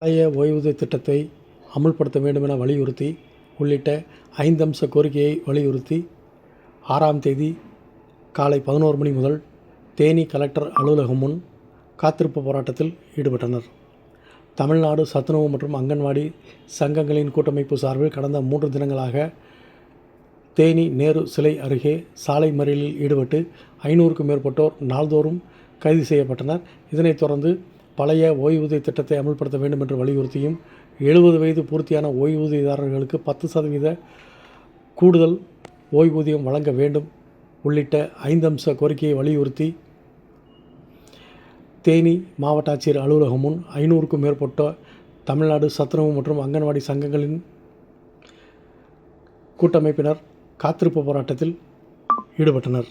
பழைய ஓய்வூதிய திட்டத்தை அமுல்படுத்த வேண்டுமென வலியுறுத்தி உள்ளிட்ட 5 அம்ச கோரிக்கையை வலியுறுத்தி 6ஆம் தேதி காலை 11 மணி முதல் தேனி கலெக்டர் அலுவலகம் முன் காத்திருப்பு போராட்டத்தில் ஈடுபட்டனர். தமிழ்நாடு சத்துணவு மற்றும் அங்கன்வாடி சங்கங்களின் கூட்டமைப்பு சார்பில் கடந்த 3 தினங்களாக தேனி நேரு சிலை அருகே சாலை மறியலில் ஈடுபட்டு 500க்கும் மேற்பட்டோர் நாள்தோறும் கைது செய்யப்பட்டனர். இதனைத் தொடர்ந்து பழைய ஓய்வூதிய திட்டத்தை அமல்படுத்த வேண்டும் என்று வலியுறுத்தியும் 70 வயது பூர்த்தியான ஓய்வூதியதாரர்களுக்கு 10% கூடுதல் ஓய்வூதியம் வழங்க வேண்டும் உள்ளிட்ட 5 அம்ச கோரிக்கையை வலியுறுத்தி தேனி மாவட்ட ஆட்சியர் அலுவலகம் முன் 500க்கும் மேற்பட்ட தமிழ்நாடு சத்துணவு மற்றும் அங்கன்வாடி சங்கங்களின் கூட்டமைப்பினர் காத்திருப்பு போராட்டத்தில் ஈடுபட்டனர்.